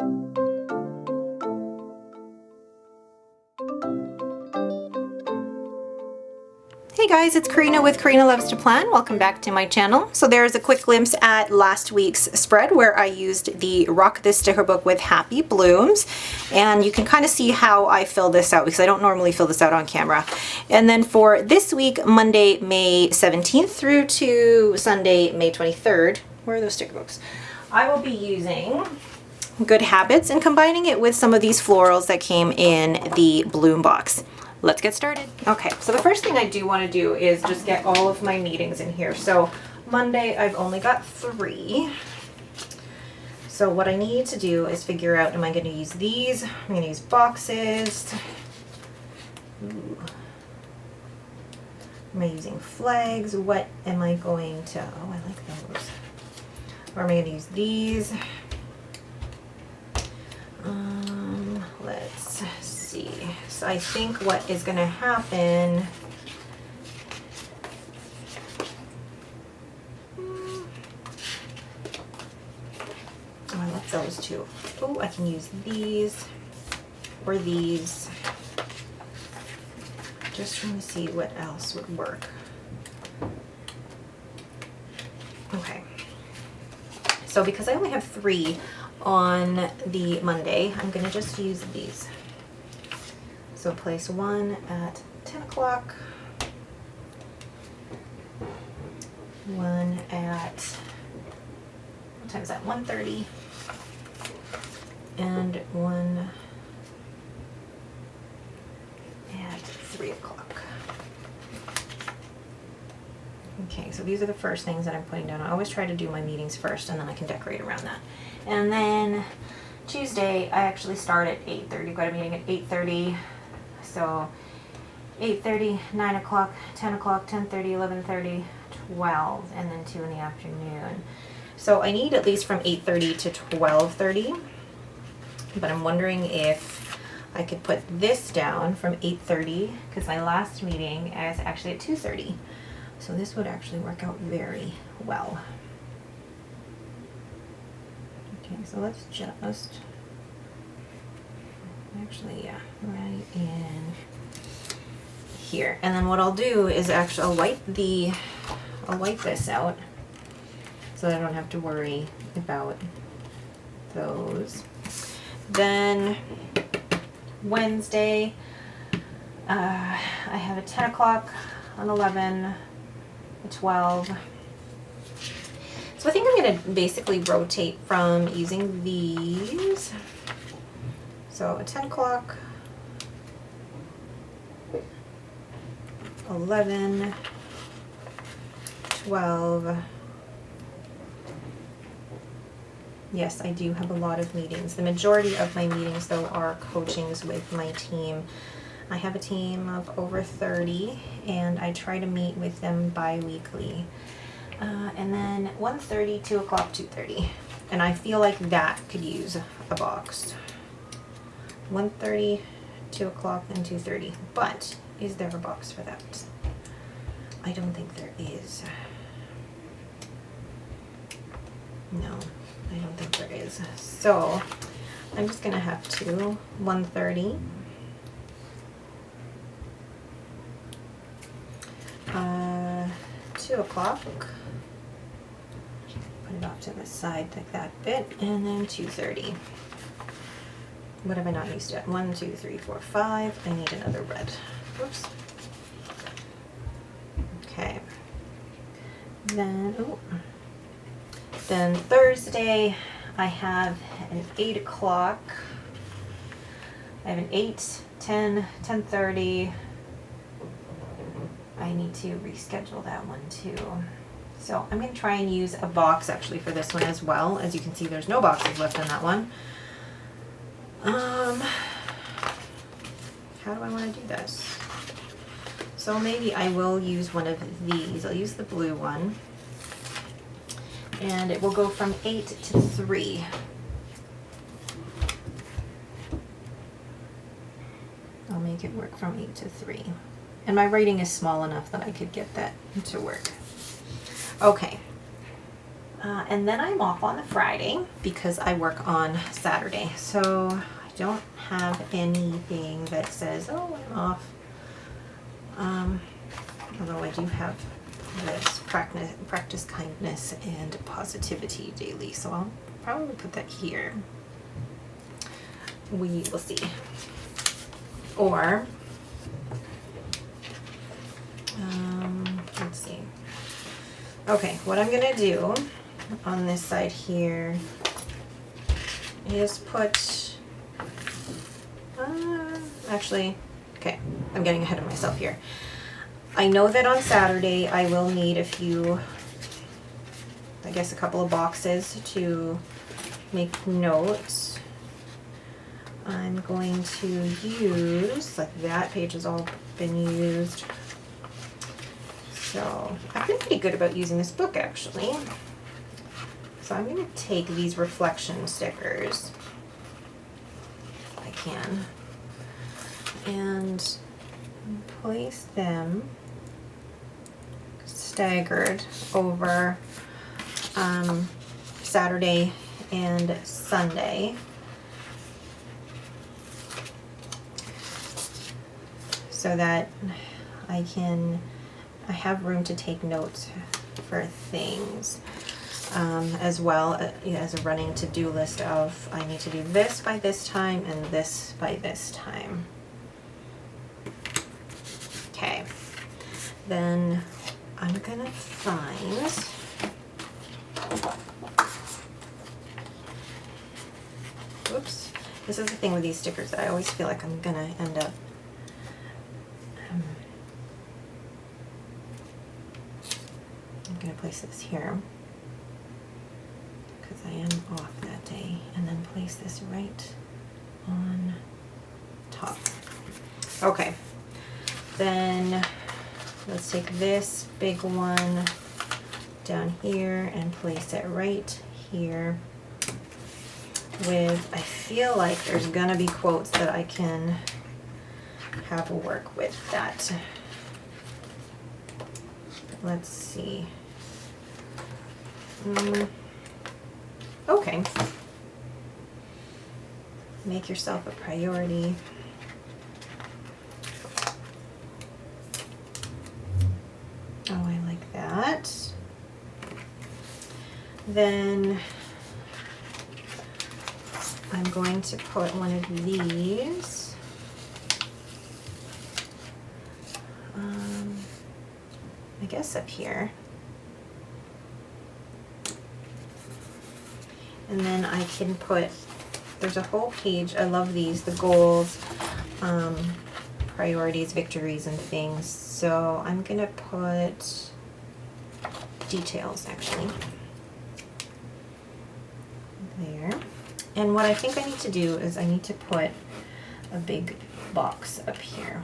Hey guys, it's Karina with Karina Loves to Plan. Welcome back to my channel. So there's a quick glimpse at last week's spread where I used the Rock This Sticker Book with Happy Blooms. And you can kind of see how I fill this out because I don't normally fill this out on camera. And then for this week, Monday, May 17th through to Sunday, May 23rd, where are those sticker books? I will be using Good Habits and combining it with some of these florals that came in the Bloom box. Let's get started. Okay, so the first thing I do want to do is just get all of my meetings in here. So Monday, I've only got 3. So what I need to do is figure out, am I going to use these? I'm going to use boxes. Ooh. Am I using flags? What am I going to, oh, I like those. Or am I going to use these? Let's see. So I think what is going to happen, oh, I like those too. Oh, I can use these or these. Just trying to see what else would work. Okay. So because I only have 3 on the Monday, I'm going to just use these. So place 1 at 10 o'clock, 1 at, what time is that, 1:30, and 1 at 3 o'clock. Okay, so these are the first things that I'm putting down. I always try to do my meetings first and then I can decorate around that. And then Tuesday, I actually start at 8:30. I've got a meeting at 8:30. So 8:30, 9 o'clock, 10 o'clock, 10:30, 11:30, 12, and then 2 in the afternoon. So I need at least from 8:30 to 12:30. But I'm wondering if I could put this down from 8:30 because my last meeting is actually at 2:30. So this would actually work out very well. Okay, so let's just, actually, yeah, right in here. And then what I'll do is actually, I'll wipe this out so that I don't have to worry about those. Then Wednesday, I have a 10 o'clock, an 11, a 12. So I think I'm going to basically rotate from using these. So a 10 o'clock, 11, 12. Yes, I do have a lot of meetings. The majority of my meetings, though, are coachings with my team. I have a team of over 30, and I try to meet with them bi-weekly. And then 1:30, 2 o'clock, 2:30. And I feel like that could use a box. 1:30, 2 o'clock, and 2:30. But is there a box for that? I don't think there is. No, I don't think there is. So I'm just going to have 2, 1:30. 2 o'clock. Put it off to the side like that bit, and then 2:30. What have I not used yet? 1, 2, 3, 4, 5. I need another red. Whoops. Okay. Then, then Thursday, I have an 8 o'clock. I have an 8, 10, 10:30. I need to reschedule that one too. So I'm going to try and use a box actually for this one as well. As you can see, there's no boxes left in that one. How do I want to do this? So maybe I will use one of these. I'll use the blue one. And it will go from 8 to 3. I'll make it work from 8 to 3. And my writing is small enough that I could get that to work. Okay. And then I'm off on the Friday because I work on Saturday. So I don't have anything that says, oh, I'm off. Although I do have this practice kindness and positivity daily. So I'll probably put that here. We will see. Or, let's see. Okay, what I'm gonna do on this side here is put, actually, okay, I'm getting ahead of myself here. I know that on Saturday I will need a few, I guess a couple of boxes to make notes. I'm going to use, like that page has all been used. So I've been pretty good about using this book actually. So I'm going to take these reflection stickers, if I can, and place them staggered over Saturday and Sunday. So that I have room to take notes for things, as well as a running to-do list of I need to do this by this time and this by this time. Okay, then I'm gonna find whoops, this is the thing with these stickers that I always feel like I'm gonna end up I'm going to place this here because I am off that day, and then place this right on top. Okay, then let's take this big one down here and place it right here with, I feel like there's going to be quotes that I can have a work with that. Let's see. Okay. Make yourself a priority. Oh, I like that. Then I'm going to put one of these. I guess up here. And then I can put, there's a whole page, I love these, the goals, priorities, victories, and things. So I'm gonna put details actually there. And what I think I need to do is I need to put a big box up here.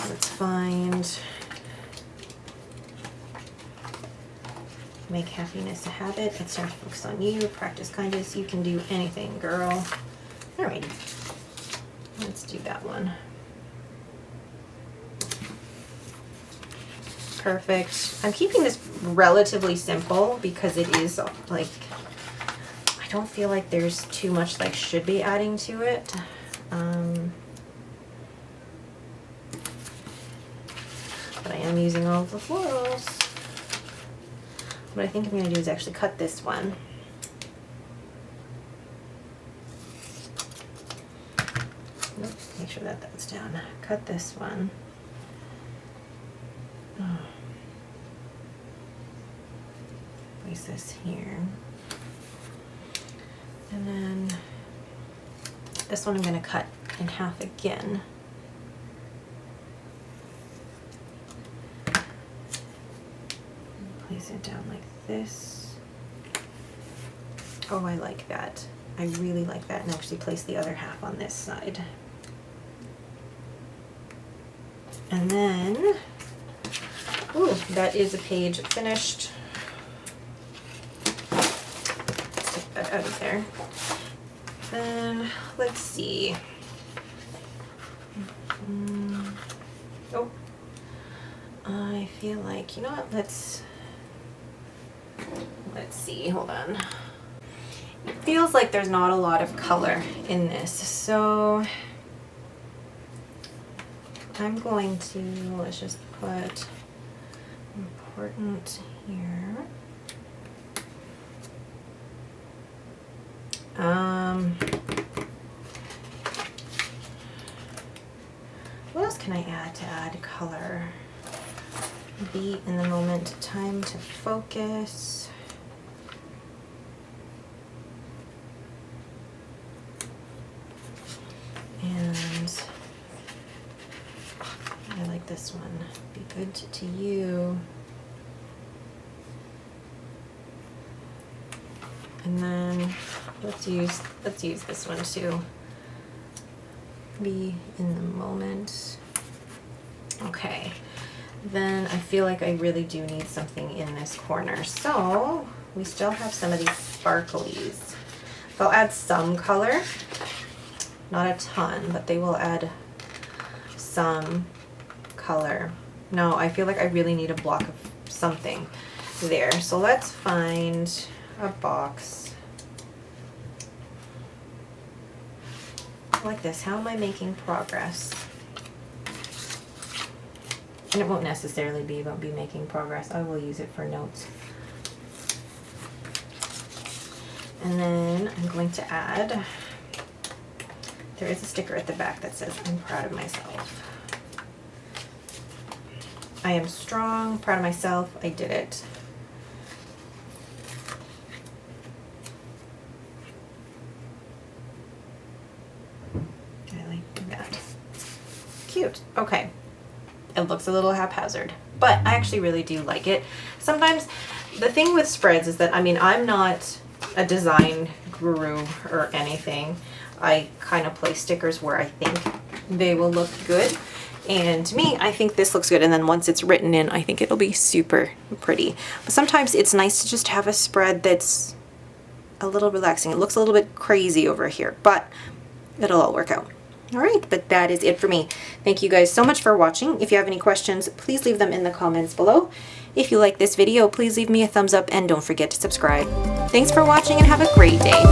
Let's find make happiness a habit. It starts to focus on you. Practice kindness. You can do anything, girl. Alright. Let's do that one. Perfect. I'm keeping this relatively simple because it is like, I don't feel like there's too much like should be adding to it. But I am using all of the florals. What I think I'm going to do is actually cut this one. Nope, make sure that that's down. Cut this one. Oh. Place this here. And then this one I'm going to cut in half again. Place it down like this. Oh, I like that. I really like that. And actually place the other half on this side. And then, ooh, that is a page finished. Let's take that out of there. Then, let's see. I feel like, you know what, let's see, hold on. It feels like there's not a lot of color in this, so I'm going to, let's just put important here. What else can I add to add color? Be in the moment, time to focus. And I like this one. Be good to you. And then let's use this one too. Be in the moment. Okay. Then I feel like I really do need something in this corner. So we still have some of these sparklies. They'll add some color, not a ton, but they will add some color. No, I feel like I really need a block of something there. So let's find a box like this. How am I making progress? And it won't necessarily be about me making progress. I will use it for notes. And then I'm going to add, there is a sticker at the back that says, I'm proud of myself. I am strong, proud of myself, I did it. I like that. Cute, okay. It looks a little haphazard, but I actually really do like it. Sometimes the thing with spreads is that, I mean, I'm not a design guru or anything. I kind of place stickers where I think they will look good. And to me, I think this looks good. And then once it's written in, I think it'll be super pretty. But sometimes it's nice to just have a spread that's a little relaxing. It looks a little bit crazy over here, but it'll all work out. All right, but that is it for me. Thank you guys so much for watching. If you have any questions, please leave them in the comments below. If you like this video, please leave me a thumbs up and don't forget to subscribe. Thanks for watching and have a great day.